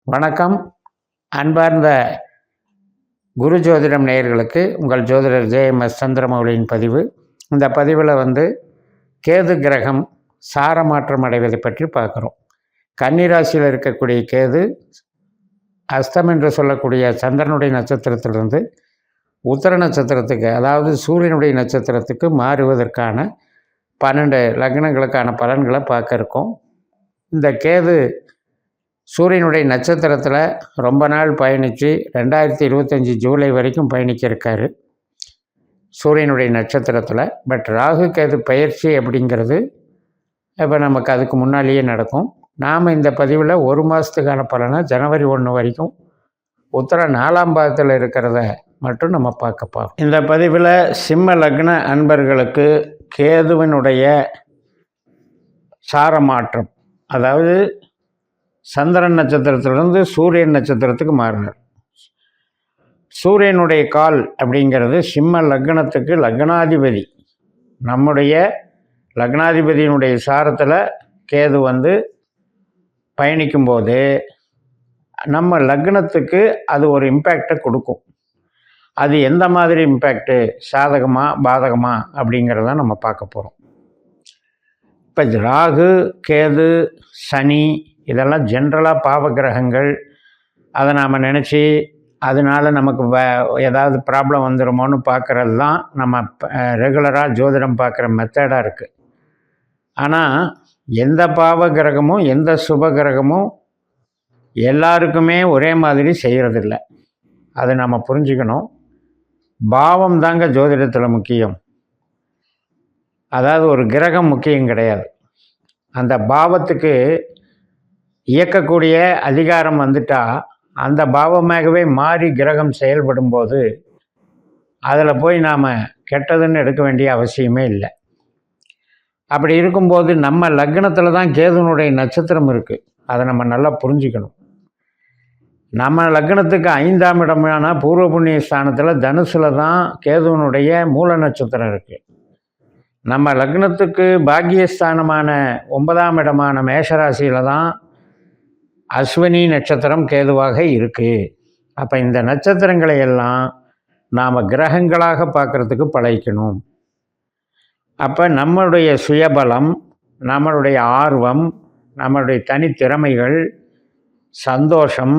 வணக்கம். அன்பார்ந்த குரு ஜோதிடம் நேயர்களுக்கு உங்கள் ஜோதிடர் ஜேஎம்எஸ் சந்திரமௌலியின் பதிவு. இந்த பதிவில் கேது கிரகம் சாரமாற்றம் அடைவதை பற்றி பார்க்குறோம். கன்னிராசியில் இருக்கக்கூடிய கேது அஸ்தம் என்று சொல்லக்கூடிய சந்திரனுடைய நட்சத்திரத்திலிருந்து உத்தர நட்சத்திரத்துக்கு, அதாவது சூரியனுடைய நட்சத்திரத்துக்கு மாறுவதற்கான 12 லக்னங்களுக்கான பலன்களை பார்க்க இருக்கோம். இந்த கேது சூரியனுடைய நட்சத்திரத்தில் ரொம்ப நாள் பயணித்து 2025 ஜூலை வரைக்கும் பயணிக்க இருக்கார் சூரியனுடைய நட்சத்திரத்தில். பட் ராகு கேது பயிற்சி அப்படிங்கிறது இப்போ நமக்கு அதுக்கு முன்னாலேயே நடக்கும். நாம் இந்த பதிவில் 1 மாதத்துக்கான பலனை ஜனவரி 1 வரைக்கும் உத்தர 4ஆம் பாகத்தில் இருக்கிறத மட்டும் நம்ம பார்க்கப்போம். இந்த பதிவில் சிம்ம லக்ன அன்பர்களுக்கு கேதுவினுடைய சாரமாற்றம், அதாவது சந்திரன் நட்சத்திரத்திலிருந்து சூரியன் நட்சத்திரத்துக்கு மாறினார். சூரியனுடைய கால் அப்படிங்கிறது சிம்ம லக்னத்துக்கு லக்னாதிபதி. நம்முடைய லக்னாதிபதியினுடைய சாரத்தில் கேது பயணிக்கும்போது நம்ம லக்னத்துக்கு அது ஒரு இம்பேக்டை கொடுக்கும். அது எந்த மாதிரி இம்பேக்டு, சாதகமா பாதகமா அப்படிங்கிறத நம்ம பார்க்க போகிறோம். இப்போ ராகு கேது சனி இதெல்லாம் ஜென்ரலாக பாவ கிரகங்கள். அதை நாம் நினச்சி அதனால் நமக்கு ஏதாவது ப்ராப்ளம் வந்துடுமோன்னு பார்க்குறது தான் நம்ம ரெகுலராக ஜோதிடம் பார்க்குற மெத்தடாக இருக்குது. ஆனால் எந்த பாவ கிரகமும் எந்த சுப கிரகமும் எல்லாருக்குமே ஒரே மாதிரி செய்கிறதில்ல. அதை நம்ம புரிஞ்சுக்கணும். பாவம் தாங்க ஜோதிடத்தில் முக்கியம். அதாவது ஒரு கிரகம் முக்கியம் கிடையாது. அந்த பாவத்துக்கு இயக்கக்கூடிய அதிகாரம் வந்துட்டால் அந்த பாவமாகவே மாறி கிரகம் செயல்படும் போது அதில் போய் நாம் கெட்டதுன்னு எடுக்க வேண்டிய அவசியமே இல்லை. அப்படி இருக்கும்போது நம்ம லக்னத்தில் தான் கேதுனுடைய நட்சத்திரம் இருக்குது. அதை நம்ம நல்லா புரிஞ்சுக்கணும். நம்ம லக்னத்துக்கு 5ஆம் இடமான பூர்வ புண்ணிய ஸ்தானத்தில் தனுசில் தான் கேதுவனுடைய மூல நட்சத்திரம் இருக்குது. நம்ம லக்னத்துக்கு பாக்கியஸ்தானமான 9ஆம் இடமான மேஷராசியில் தான் அஸ்வினி நட்சத்திரம் கேதுவாக இருக்குது. அப்போ இந்த நட்சத்திரங்களை எல்லாம் நாம் கிரகங்களாக பார்க்குறதுக்கு பழகிக்கணும். அப்போ நம்மளுடைய சுயபலம், நம்மளுடைய ஆர்வம், நம்மளுடைய தனித்திறமைகள், சந்தோஷம்,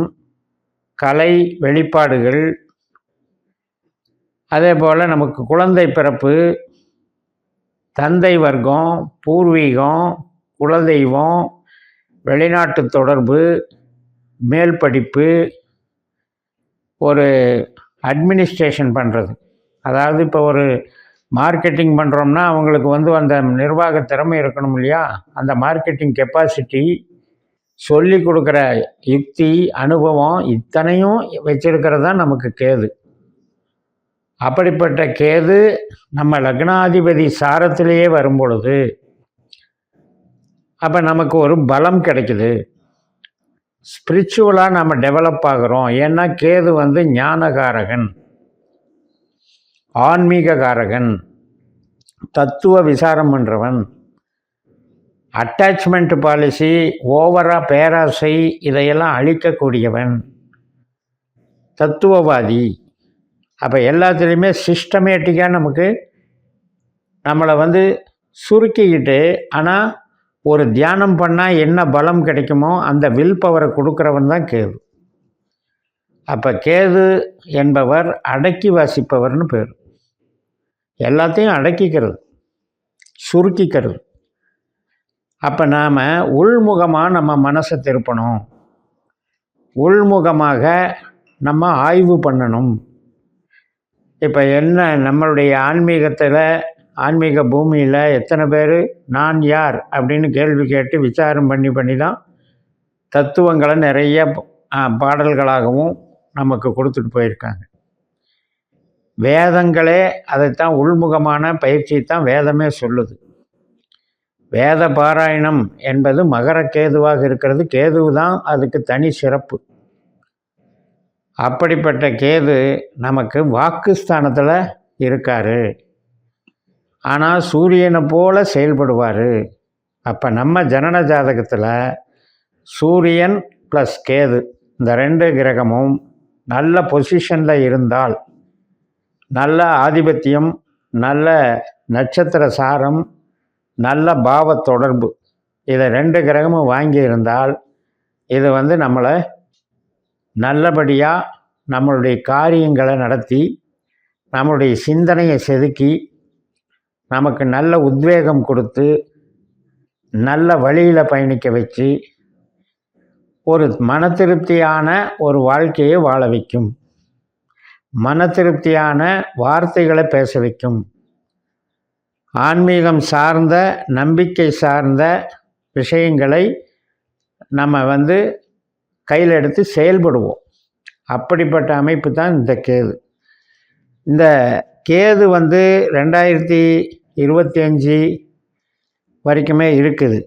கலை வெளிப்பாடுகள், அதே போல் நமக்கு குழந்தை பிறப்பு, தந்தை வர்க்கம், பூர்வீகம், குலதெய்வம், வெளிநாட்டு தொடர்பு, மேல் படிப்பு, ஒரு அட்மினிஸ்ட்ரேஷன் பண்ணுறது. அதாவது இப்போ ஒரு மார்க்கெட்டிங் பண்ணுறோம்னா அவங்களுக்கு அந்த நிர்வாக திறமை இருக்கணும் இல்லையா? அந்த மார்க்கெட்டிங் கெப்பாசிட்டி, சொல்லி கொடுக்குற யுக்தி, அனுபவம் இத்தனையும் வச்சிருக்கிறது தான் நமக்கு கேது. அப்படிப்பட்ட கேது நம்ம லக்னாதிபதி சாரத்திலேயே வரும் பொழுது அப்போ நமக்கு ஒரு பலம் கிடைக்குது. ஸ்பிரிச்சுவலாக நம்ம டெவலப் ஆகிறோம். ஏன்னா கேது ஞானகாரகன், ஆன்மீககாரகன், தத்துவ விசாரம் பண்ணுறவன், அட்டாச்மெண்ட் பாலிசி, ஓவராக பேராசை இதையெல்லாம் அழிக்கக்கூடியவன், தத்துவவாதி. அப்போ எல்லாத்துலேயுமே சிஸ்டமேட்டிக்காக நமக்கு நம்மளை சுருக்கிக்கிட்டு, ஆனால் ஒரு தியானம் பண்ணால் என்ன பலம் கிடைக்குமோ அந்த வில் பவரை கொடுக்குறவன் தான் கேது. அப்போ கேது என்பவர் அடக்கி வாசிப்பவர்னு பேர். எல்லாத்தையும் அடக்கிக்கிறது, சுருக்கிக்கிறது. அப்போ நாம் உள்முகமாக நம்ம மனசை திருப்பணும். உள்முகமாக நம்ம ஆய்வு பண்ணணும். இப்போ என்ன நம்மளுடைய ஆன்மீக பூமியில் எத்தனை பேர் நான் யார் அப்படின்னு கேள்வி கேட்டு விசாரம் பண்ணி தான் தத்துவங்களை நிறைய பாடல்களாகவும் நமக்கு கொடுத்துட்டு போயிருக்காங்க. வேதங்களே அதைத்தான், உள்முகமான பயிற்சியை தான் வேதமே சொல்லுது. வேத பாராயணம் என்பது மகர கேதுவாக இருக்கிறது. கேது தான் அதுக்கு தனி சிறப்பு. அப்படிப்பட்ட கேது நமக்கு வாக்குஸ்தானத்தில் இருக்கார். ஆனால் சூரியனை போல செயல்படுவார். அப்போ நம்ம ஜனன ஜாதகத்தில் சூரியன் ப்ளஸ் கேது இந்த 2 கிரகமும் நல்ல பொசிஷனில் இருந்தால், நல்ல ஆதிபத்தியம், நல்ல நட்சத்திர சாரம், நல்ல பாவ தொடர்பு, இதை 2 கிரகமும் வாங்கி இருந்தால் இது வந்து நம்மளை நல்லபடியாக நம்மளுடைய காரியங்களை நடத்தி, நம்மளுடைய சிந்தனையை செதுக்கி, நமக்கு நல்ல உத்வேகம் கொடுத்து, நல்ல வழியில் பயணிக்க வச்சு, ஒரு மன திருப்தியான ஒரு வாழ்க்கையை வாழ வைக்கும், மன திருப்தியான வார்த்தைகளை பேச வைக்கும், ஆன்மீகம் சார்ந்த நம்பிக்கை சார்ந்த விஷயங்களை நம்ம வந்து கையில் எடுத்து செயல்படுவோம். அப்படிப்பட்ட அமைப்பு தான் இந்த கேது. இந்த கேது வந்து 2025 வரைக்குமே இருக்குது.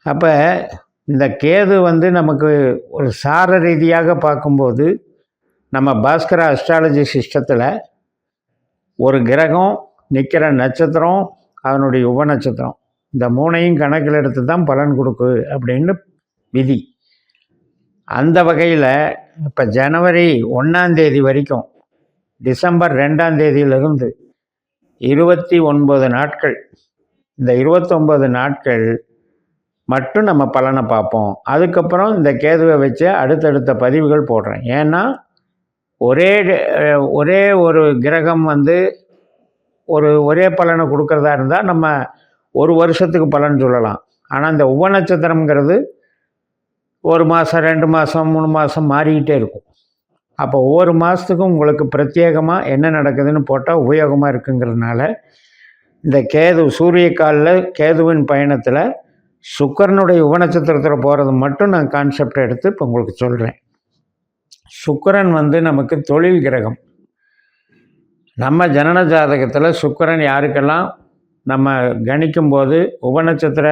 அப்போ இந்த கேது வந்து நமக்கு ஒரு சார ரீதியாக பார்க்கும்போது, நம்ம பாஸ்கர அஸ்ட்ராலஜி சிஸ்டத்தில் ஒரு கிரகம் நிற்கிற நட்சத்திரம், அதனுடைய உபநட்சத்திரம், இந்த 3ஐயும் கணக்கில் எடுத்து தான் பலன் கொடுக்கு அப்படின்னு விதி. அந்த வகையில் இப்போ ஜனவரி 1ஆம் தேதி வரைக்கும், டிசம்பர் 2ஆம் தேதியிலிருந்து 29 நாட்கள், இந்த 29 நாட்கள் மட்டும் நம்ம பலனை பார்ப்போம். அதுக்கப்புறம் இந்த கேதுவை வச்சு அடுத்தடுத்த பதிவுகள் போடுறேன். ஏன்னா ஒரே ஒரு கிரகம் வந்து ஒரே பலனை கொடுக்குறதா இருந்தால் நம்ம ஒரு வருஷத்துக்கு பலன் சொல்லலாம். ஆனால் இந்த உபநட்சத்திரம்ங்கிறது 1 மாதம், 2 மாதம், 3 மாதம் மாறிக்கிட்டே இருக்கும். அப்போ ஒவ்வொரு மாதத்துக்கும் உங்களுக்கு பிரத்யேகமாக என்ன நடக்குதுன்னு போட்டால் உபயோகமாக இருக்குங்கிறதுனால, இந்த கேது சூரிய காலில் கேதுவின் பயணத்தில் சுக்கிரனுடைய உபநட்சத்திரத்தில் போகிறது மட்டும் நான் கான்செப்ட் எடுத்து இப்போ உங்களுக்கு சொல்கிறேன். சுக்கிரன் வந்து நமக்கு தொழில் கிரகம். நம்ம ஜனன ஜாதகத்தில் சுக்கிரன் யாருக்கெல்லாம் நம்ம கணிக்கும்போது உபநட்சத்திர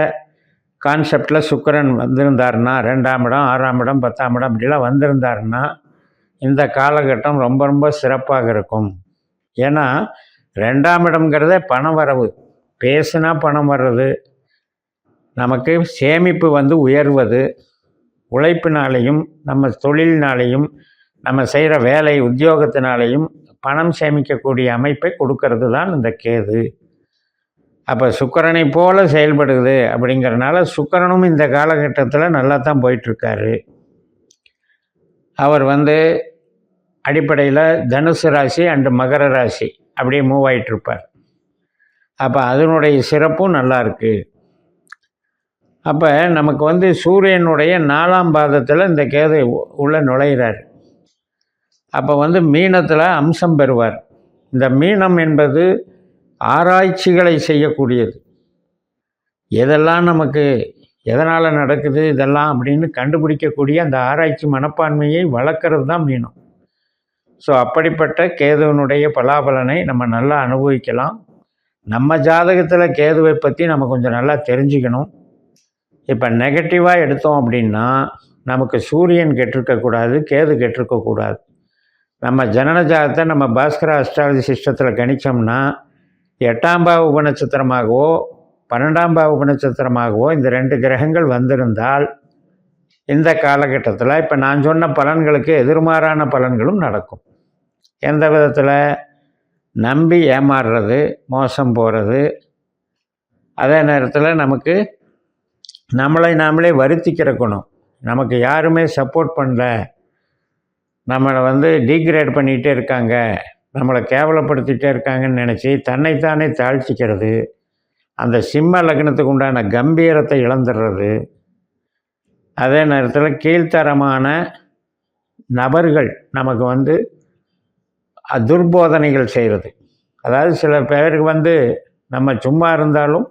கான்செப்டில் சுக்கிரன் வந்திருந்தாருன்னா, 2ஆம் இடம், 6ஆம் இடம், 10ஆம் இடம் இப்படிலாம் வந்திருந்தாருன்னா இந்த காலகட்டம் ரொம்ப ரொம்ப சிறப்பாக இருக்கும். ஏன்னா 2ஆம் இடம்ங்கிறதே பண வரவு, பேசுனா பணம் வர்றது, நமக்கு சேமிப்பு வந்து உயர்வது, உழைப்பினாலேயும் நம்ம தொழிலினாலேயும் நம்ம செய்கிற வேலை உத்தியோகத்தினாலேயும் பணம் சேமிக்கக்கூடிய அமைப்பை கொடுக்கறது தான் இந்த கேது. அப்போ சுக்கிரனை போல செயல்படுது. அப்படிங்கிறனால சுக்கிரனும் இந்த காலகட்டத்தில் நல்லா தான் போயிட்டுருக்காரு. அவர் வந்து அடிப்படையில் தனுசு ராசி அண்டு மகர ராசி அப்படியே மூவ் ஆகிட்டுருப்பார். அப்போ அதனுடைய சிறப்பும் நல்லா இருக்குது. அப்போ நமக்கு வந்து சூரியனுடைய 4ஆம் பாதத்தில் இந்த கேது உள்ளே நுழைகிறார். அப்போ வந்து மீனத்தில் அம்சம் பெறுவார். இந்த மீனம் என்பது ஆராய்ச்சிகளை செய்யக்கூடியது. எதெல்லாம் நமக்கு எதனால் நடக்குது இதெல்லாம் அப்படின்னு கண்டுபிடிக்கக்கூடிய அந்த ஆராய்ச்சி மனப்பான்மையை வளர்க்குறது தான் மீனம். ஸோ அப்படிப்பட்ட கேதுவனுடைய பலாபலனை நம்ம நல்லா அனுபவிக்கலாம். நம்ம ஜாதகத்தில் கேதுவை பற்றி நம்ம கொஞ்சம் நல்லா தெரிஞ்சுக்கணும். இப்போ நெகட்டிவாக எடுத்தோம் அப்படின்னா நமக்கு சூரியன் கெட்டிருக்கக்கூடாது, கேது கெட்டிருக்கக்கூடாது. நம்ம ஜனன ஜாதகத்தை நம்ம பாஸ்கர அஸ்ட்ராலஜி சிஸ்டத்தில் கணித்தோம்னா 8ஆம் பாவ உபநட்சத்திரமாகவோ 12ஆம் பாவ உபநட்சத்திரமாகவோ இந்த 2 கிரகங்கள் வந்திருந்தால் இந்த காலகட்டத்தில் இப்போ நான் சொன்ன பலன்களுக்கு எதிர்மாறான பலன்களும் நடக்கும். எந்த விதத்தில்? நம்பி ஏமாறுறது, மோசம் போகிறது, அதே நேரத்தில் நமக்கு நம்மளை நாமளே வருத்திக்கிறக்கணும். நமக்கு யாருமே சப்போர்ட் பண்ணல, நம்மளை வந்து டீக்ரேட் பண்ணிகிட்டே இருக்காங்க, நம்மளை கேவலப்படுத்திகிட்டே இருக்காங்கன்னு நினச்சி தன்னைத்தானே தாழ்த்திக்கிறது, அந்த சிம்ம லக்னத்துக்கு உண்டான கம்பீரத்தை இழந்துடுறது, அதே நேரத்தில் கீழ்த்தரமான நபர்கள் நமக்கு வந்து துர்போதனைகள் செய்கிறது. அதாவது சில பேருக்கு வந்து நம்ம சும்மா இருந்தாலும்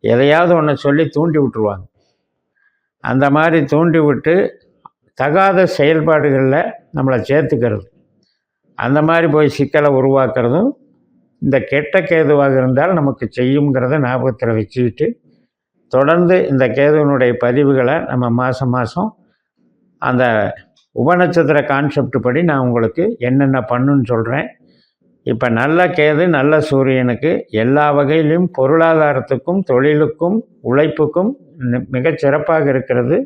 எதையாவது ஒன்று சொல்லி தூண்டி விட்டுருவாங்க. அந்த மாதிரி தூண்டி விட்டு தகாத செயல்பாடுகளில் நம்மளை சேர்த்துக்கிறது, அந்த மாதிரி போய் சிக்கலை உருவாக்குறதும் இந்த கெட்ட கேதுவாக இருந்தால் நமக்கு செய்யுங்கிறத ஞாபகத்தில் வச்சுக்கிட்டு தொடர்ந்து இந்த கேதுவனுடைய பதிவுகளை நம்ம மாதம் மாதம் அந்த உபநட்சத்திர கான்செப்ட் படி நான் உங்களுக்கு என்னென்ன பண்ணுன்னு சொல்கிறேன். இப்போ நல்ல கேது நல்ல சூரியனுக்கு எல்லா வகையிலும் பொருளாதாரத்துக்கும் தொழிலுக்கும் உழைப்புக்கும் மிகச் சிறப்பாக இருக்கிறது.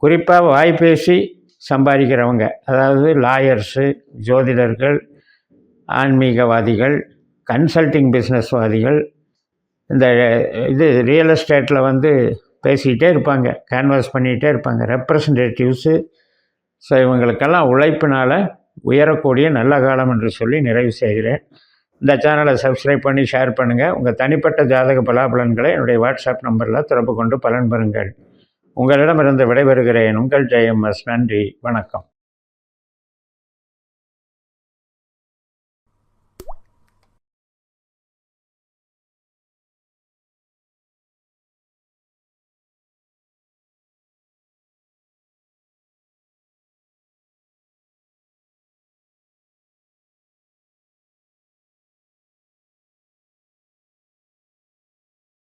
குறிப்பாக வாய்ப்பேசி சம்பாதிக்கிறவங்க, அதாவது லாயர்ஸு, ஜோதிடர்கள், ஆன்மீகவாதிகள், கன்சல்டிங் பிஸ்னஸ்வாதிகள், இந்த ரியல் எஸ்டேட்டில் வந்து பேசிக்கிட்டே இருப்பாங்க, கேன்வாஸ் பண்ணிக்கிட்டே இருப்பாங்க, ரெப்ரசன்டேட்டிவ்ஸு. ஸோ இவங்களுக்கெல்லாம் உழைப்பினால் உயரக்கூடிய நல்ல காலம் என்று சொல்லி நிறைவு செய்கிறேன். இந்த சேனலை சப்ஸ்கிரைப் பண்ணி ஷேர் பண்ணுங்கள். உங்கள் தனிப்பட்ட ஜாதக பலாபலன்களை என்னுடைய வாட்ஸ்அப் நம்பரில் தொடர்பு கொண்டு பலன் பெறுங்கள். உங்களிடமிருந்து விடைபெறுகிறேன். உங்கள் JMS. நன்றி, வணக்கம்.